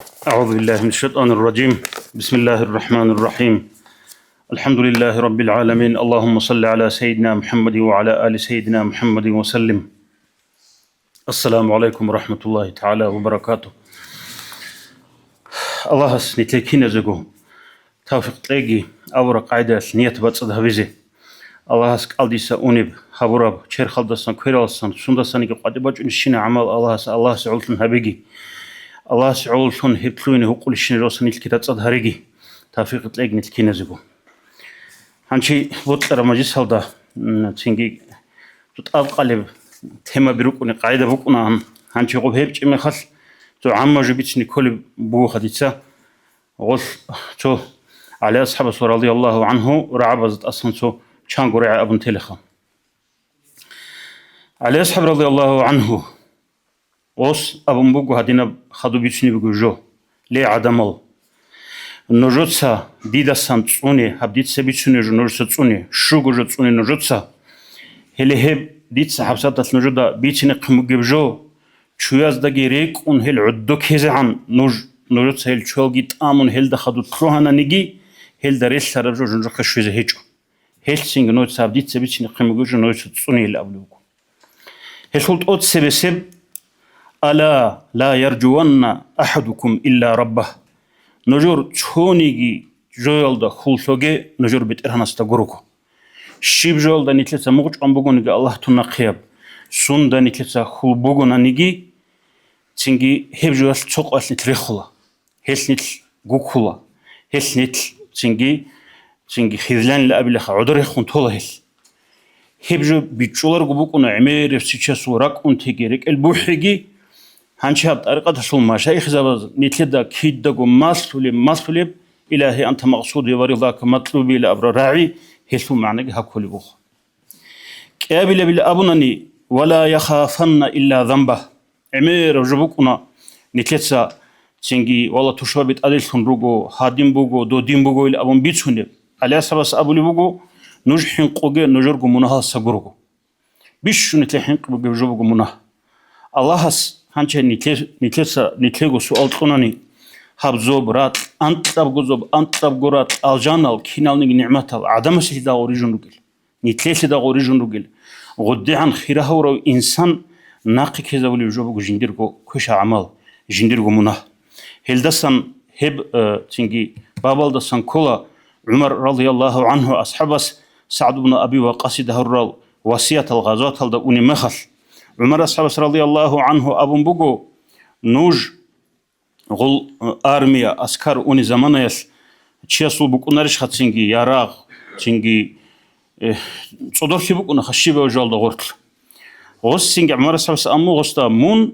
أعوذ بالله من الشيطان الرجيم. بسم الله الرحمن الرحيم. الحمد لله رب العالمين. اللهم صل على سيدنا محمد وعلى آل سيدنا محمد وسلم. السلام عليكم ورحمة الله تعالى وبركاته. الله سنتكين زغو توفيق تلاقي أورا قاعدة نية بتصدها بيزي. الله قلديسا أونيب خبراب شير خلدسان كويرالسان سندسان يقول قد باج نشينا عمل الله سعولتن هبيجي. الله سعولتن هبتلوني هقول الشين روسن الكتاب صد هريجي توفيق تلاقي نتكين زغو. هنشي بطل مجلس هذا تيجي تتقلب تما بيروكوني قاعدة بكونا هنشي قبهب جمع خل تو عم جبتني كل بو خديتها غل تو على أصحاب رضي الله عنه رعبزت أصلا تو كان قرع ابن تلخا على أصحاب رضي الله عنه وس ابن بوجو هدينا خدو بيتني بيجو جو ليه عدمل نجوتسا ديدا سانتوني هبديت سبيتوني نجوتسا توني شو جو توني نجوتسا هله هب ديت حبسات نجودا بيتني قمجب جو شوياز دقيريك اون هل عدوك هزعن نجوتسا هل شولجيت امون هل دخدو تروحنا نيجي هل داريس سرجو جنجو خشويزه هيجو هلسينغ نوت سابديت سبيتني قمجو نوت توني الابلوكو هلت اوت سبسب الا لا يرجون احدكم الا ربه نجور تونيجي جولدا خولسوجي نجور بترهنستا غروكو شيب جولدا نيتلسا موج امبوغونيجي الله تنقياب سوندا نيتلسا خول بوغونانيجي تينجي هبجوس تسوقاس نتريخولا هلسنيت غوكولا هلسنيت تينجي خذلان لابلخ عذر خون تولا هبجو بيتشولر غبوكونا عمير سيتشاسو راك اونتيجيريك البوحيجي هانشاب طريقة تسول مشايخ زبز نتلدا كيدغو مسؤولي إلهي أنت مقصودي ورضاك مطلوبي لأبرا راعي هسو معنى هكولي بوخ كابل بالأبناني ولا يخافن إلا ذنبه عمير جبوكنا نتلتسا تنجي والله تشوبت أدلسون روغو هادين بوغو دودين بوغو إلى أبن بيتسوني على سبس أبولي بوغو نجحين قوغي نجرغو منها سغروغو بيشو نتلحين قوغي جبوغو منها الله هانچه نتلگو سوال تقناني هبزوب رات انتلب غزوب انتلب غرات الجانال كينالني نعمتال عدم سيدا اوريجن روغل نتلس دا اوريجن روغل غدي عن خيره ورو انسان ناقي كذا ولي جوبو جنديرغو كوش عمل جنديرغو منه هلدسن هب تنجي بابالدسن كولا عمر رضي الله عنه اصحابس سعد بن ابي وقاص دهرال وصيه الغزوات هلدا اوني مخل عمر أصحاب رضي الله عنه أبن بوغو نوج غل أرميا أسكار أوني زمانا يس تشيسو بوكونارش خاتسينجي ياراغ تشينجي صدور في بوكونا خشيبه وجال دغورت غوس سينجي عمر أصحاب أمو غوستا مون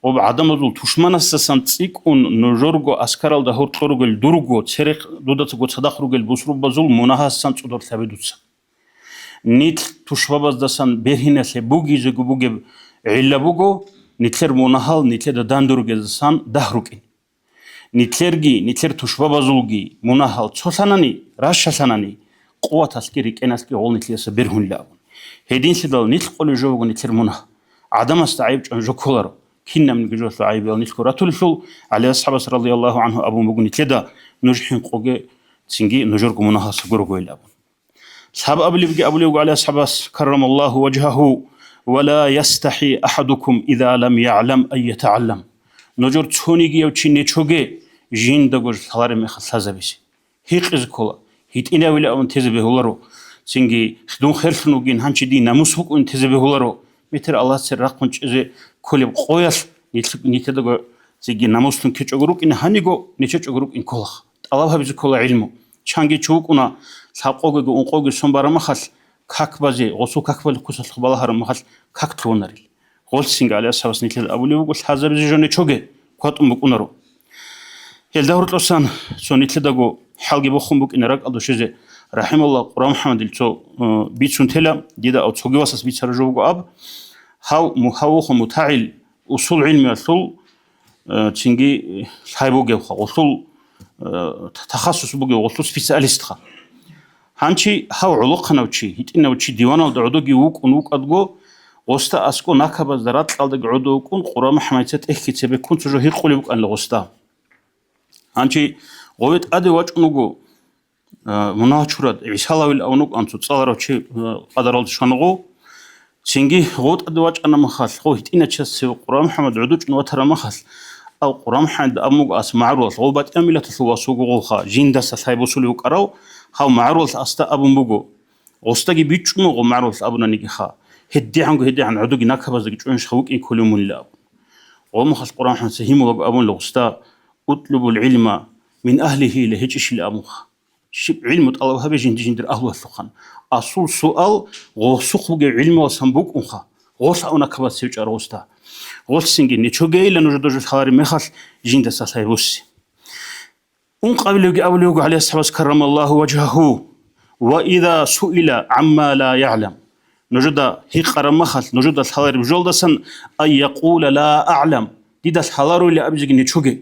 وبعدم دول تشمانا سسانتسيك أون نجورغو أسكارال دهورت لورغل دورغو تسرق دودتغو تصدق روغل بوسرو بزول مناها سانت صدور ثابدوتسا نيت تشوابز دسان بيرهنس بوغي زغو بوغي علا بوغو نيتلر مونهال نيتلر داندورغزسان دهروكين نيتلر تشوابزولغي مونهال تساناني راشاساناني قوات اسكيري كيناسكي غول نيتلس بيرهون لاون هيدين سيدال نيتل قول جوغو نيتلر مونه عدم استعيب جوكولارو كينم نجوس عيب نيتلو راتولشو على اصحاب رضي الله عنه ابو بوغو نيتلدا نجحين قوغي تسينغي نجورغو مونها سغورغو لاون صحاب أبلغ على أصحابس كرم الله وجهه ولا يستحي أحدكم إذا لم يعلم أن يتعلم نجور تونيجي أو تشيني تشوجي جين دغور ثارم خلصا بيسي هيق إزكولا هيت إنا ولا أن تزبه هولارو سينجي خدون خيرفنو جين هانشي دي ناموسوك أن تزبه هولارو متر الله سر رقمش إذا كل قويس نيتدغور سيجي ناموسلون كيتشوغروك إن هانيغو نيتشوغروك إن كولخ الله هبز كولا علمه شانجي تشوكونا ساقوغو اونقوغو سومبارا خال كاكبازي غوسو كاكبال كوسل خبالهار مخال كاك تروناريل غولسينغ على اساس نيتل ابوليو حاضر جوني چوغي كوتم بكونارو هلداورتلوسان سونيتل داغو حالغي بخوم بك انراك ادوشيزي رحم الله قران محمد الچو بيچونتلا ديدا او چوغي واساس بيچارجوغو اب هاو متعل اصول علم اصول چينغي سايبوغي اصول تخصص بوغي اصول سبيسياليست هانشي هاو علقنا وشي هيتنا وشي ديوانا ودعودوغي ووك أدغو غوستا أسكو ناكاباز درات قالدق عدوكون قرام حمايتات إحكي تبكون تجو هيقولي بك أن لغوستا Анчи говет аде вачунугу муначурат исалавил авнук анцу цаларачи qadaraldi шаnuгу цинги говет аде вачана махал хохит иначасе Qur'an Muhammad удуч нуатара махал أو قرآن حد أموج أس معروض غوبات أميلة ثواسوق غوخا جين دس سايبوسولي وقراو هاو معروض أستا أبو مبوجو غستجي بيتشمو غو معروض أبونا نيجيخا هدي عن عدوج نكبة زي جونش خوك إن كل من لا ومخص قرآن حد سهيمو لو أبون لغستا أطلب العلم من أهله لهجش الأموخ شب علم الله هبي جندر أهله الثقان أصول سؤال غوسوق علم وسنبوك أنخا غوس أو نكبة سيج أروستا غوسينجي نيتشوجي لنوجدوج الخاري مخال جند سايبوسي قبل أولوج عليه الصلاة كرم الله وجهه وإذا سئل عما لا يعلم نجد هي قرم مخال نجد الخاري بجولدسن أن يقول لا أعلم ديدا الخاري اللي أبجي نيتشوجي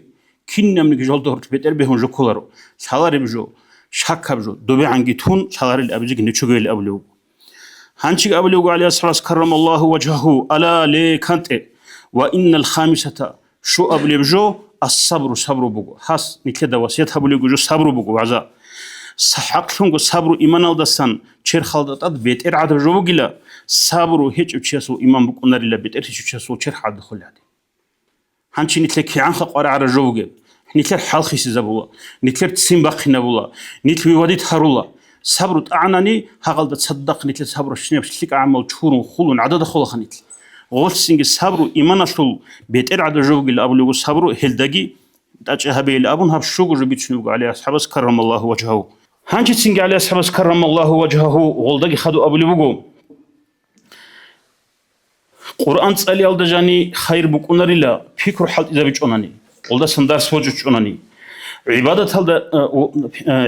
كنا من جولدور بيتر بهم جوكولارو الخاري بجو شاك بجو دوبي عنجي تون الخاري اللي أبجي نيتشوجي اللي أولوج هانشي أولوج عليه الصلاة كرم الله وجهه ألا لي كانت وإن الخامسة شو أبلي بجو الصبر صبر بجو حس نكدا وسيت أبلي بجو صبر بجو عزا صحق لونجو صبر إيمان الدسان شر خالدات بيت إرعاد بجو بجلا صبر هيج وشيسو إيمان بكون نار إلا بيت إرهش وشيسو شر حد خل هذه هنشي نتلك عنخ قارع على جو بجو نتلك حال خيس زبولا نتلك تسيم باقي نبولا نتلك وديت هرولا صبر أعناني هقول تصدق نتلك صبر شنو بشلك عمل شهور خلون عدد خلا خنتل غوسينج صبر إيمان أصل بيتر عد الجوج اللي أبلغ صبر هلدقي تأجها بيل أبون هب شغل بيتشنو عليه أصحاب كرم الله وجهه هانجي تسينج عليه أصحاب كرم الله وجهه غلدقي خدوا أبلغه قرآن تسألي على دجاني خير بكون رلا فكر حال إذا بيجونني غلدا سندار سوج بيجونني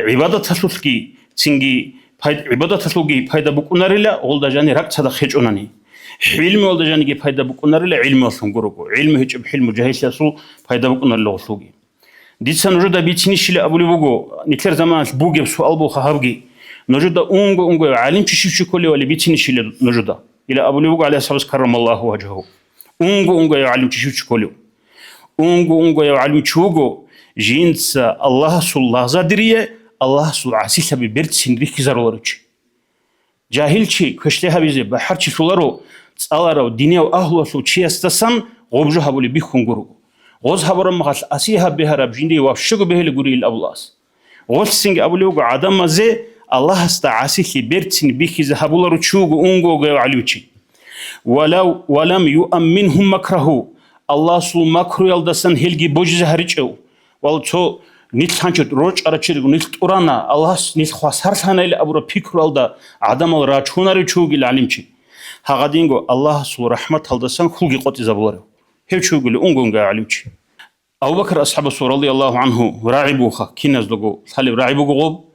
عبادة تسلكي تسينجي عبادة تسلكي فايدة بكون رلا غلدا جاني رك صدق خيجونني علم ولد جاني فايدة بكون رلا علم أصلا جروكو علم هيج بحلم جاهز يسوع فايدة بكون رلا وصلوجي دي سنوجد بيتني شيل أبولي بوجو نتكلم زمان بوجي بسؤال بو خهابجي نوجد أونغو عالم تشوف كل ولا بيتني شيل نوجد إلى أبولي بوجو عليه الصلاة كرم الله وجهه أونغو عالم تشوف كل أونغو عالم تشوفه جنس الله سول زادريه الله سول عسيسة ببرد سندريك زارورج جاهل شيء كشلها بيزي بحر شيء سولارو تسألارو دنيا وأهله سو شيء استسان غوبجو هبولي بيخون جرو غوز هبرم مخاص أسيها بهرب جندي وافشجو بهل جوري الأبلاس غوز سينج أبوليوجو عدم زي الله استعاسي بيرتين بيخي زهبولارو تشوجو أونغو جو عليوشي ولم يؤمنهم مكره الله سو مكرو يلدسن هلجي بوجز هريجو والتو نيل سانشت روج أرچيرو نيل تورانا الله نيل خواصار ثانا إلى أبورا بيكرالدا عدم الراچوناري چوغي العلمشي هاغادينغو الله سو رحمة هلدسن خلقي قوتي زبولارو هيو چوغي لأونغونغا علمشي أبو بكر أصحاب رضي الله عنه راعبوخا كيناز لغو ثالب راعبوغو غوب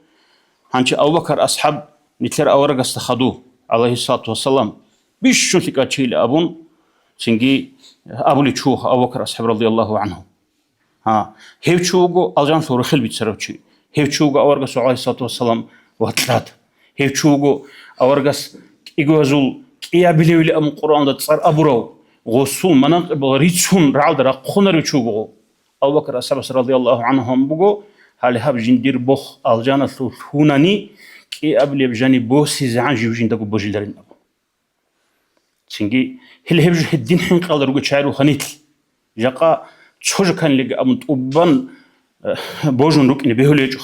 هانچي أبو بكر أصحاب نيتلر أورغ استخدو عليه الصلاة والسلام بيشون ثقاتشي لأبون سنجي أبولي چوخ أبو بكر أصحاب رضي الله عنه هيو چوغو ألجان ثور خل بيتسروچي هيو چوغو أورغ عليه الصلاة والسلام واتلات هيو چوغو أورغ إيغوزول كيا بليولي أم قرآن دا تصار أبورو غصون مناقب ريتسون رعال درا خونر چوغو أبو بكر أصحاب رضي الله عنهم بغو هالي هاب جندير بوخ ألجان ثور هوناني كي أبلي بجاني بوسي زعان جيو جندقو بوجلدرين أبو سنجي هل هبجو الدين حين قادر وقو شعرو خنيتل جاقا تشوج كان لقى أمن طوبان بوجون روك إني بيهوليجو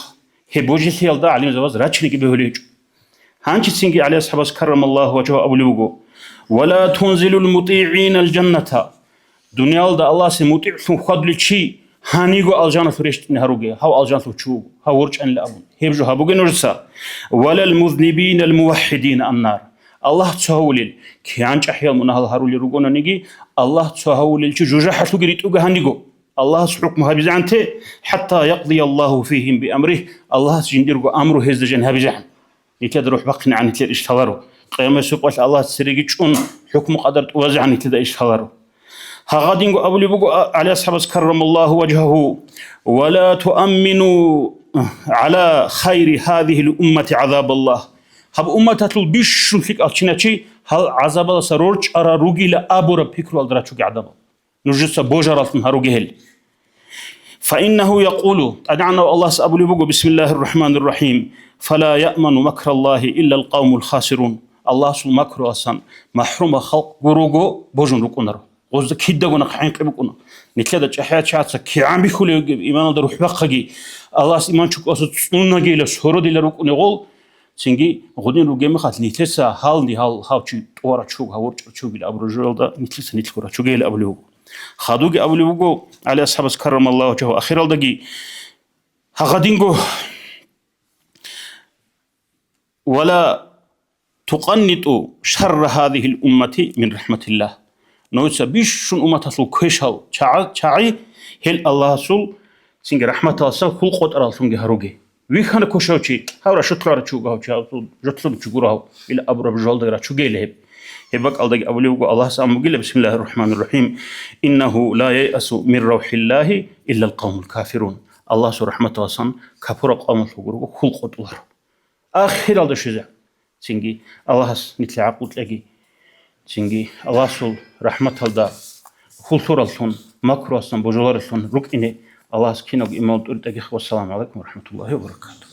هي بوجي ثيال دا عليم زواز راتش نيكي بيهوليجو هانشي تسينجي عليه أصحاب كرم الله وجهه أبو لوغو ولا تنزل المطيعين الجنة دنيا دا الله سمطيع ثم خدل شي هانيغو الجنة فريشت نهروغي هاو الجنة تشوغ هاو ورج أن لأبون هيبجو هابوغي نرسا ولا المذنبين الموحدين النار الله تسهولل كيانج أحيال منهال هارولي روغونا نيجي الله تسهولل شو جوجا حتو قريت أوغا هانيغو الله سحكم هابيزعنته حتى يقضي الله فيهم بأمره الله سجنديرغو أمره هزدجن هابيزعن يتلاد روح بقنا عن يتلاد إشتغارو قيامة سوقوات الله تسريقي جون حكم قدرت وزعن يتلاد إشتغارو هاغادينغو أبولي بوغو على أصحاب كرم الله وجهه ولا تؤمنوا على خير هذه الأمة عذاب الله هب أمة تطلب بيشون فيك ألشيناتشي هل عذاب الله سرورج أرى روغي لأبورا بيكرو الدراتشوكي عذاب نرجس بوجرات نهاروغي هل فإنه يقول أدعنا الله سأبولي بقو بسم الله الرحمن الرحيم فلا يأمن مكر الله إلا القوم الخاسرون الله سو مكر أصلا محروم خلق قروغو بوجن ركونر غوز كيدا غنا خاين قبقنا نتلدا جحيات شاتس كيعام بيخول إيمان دروح بقغي الله إيمان شوك أصلا تسنونغي لسهرو دي لركوني غول سنجي غدين روجي مخات نتلسا حال دي حال هاوچي تورا چوغ هاور چوغ الابرجول دا نتلسا نتلكورا چوغي الابليو خادوغي ابليوغو على اصحاب كرم الله وجهه اخر الدغي هغدينغو ولا تقنطوا شر هذه الامه من رحمه الله نوسا بيشون امتاسو كيشاو چاي هل الله سول سنجي رحمه الله كل قطرال سنجي هروغي ويخان كوشوچي هاورا شطرار چوغاو چاو جوتلو چوغراو الى ابرب جولدغرا چوغيله هبك الدغ ابليوغو الله سامغيله بسم الله الرحمن الرحيم انه لا يأس من روح الله الا القوم الكافرون الله سو رحمته وسن كفر قوم سوغرو كل قطلار اخر الدشيزه سينغي الله نتلي عقوتلغي سينغي الله سو رحمته دا خلصورالسون ماكروسن بوجولارسون ركيني الله سكينوغ إيمان والسلام عليكم ورحمة الله وبركاته.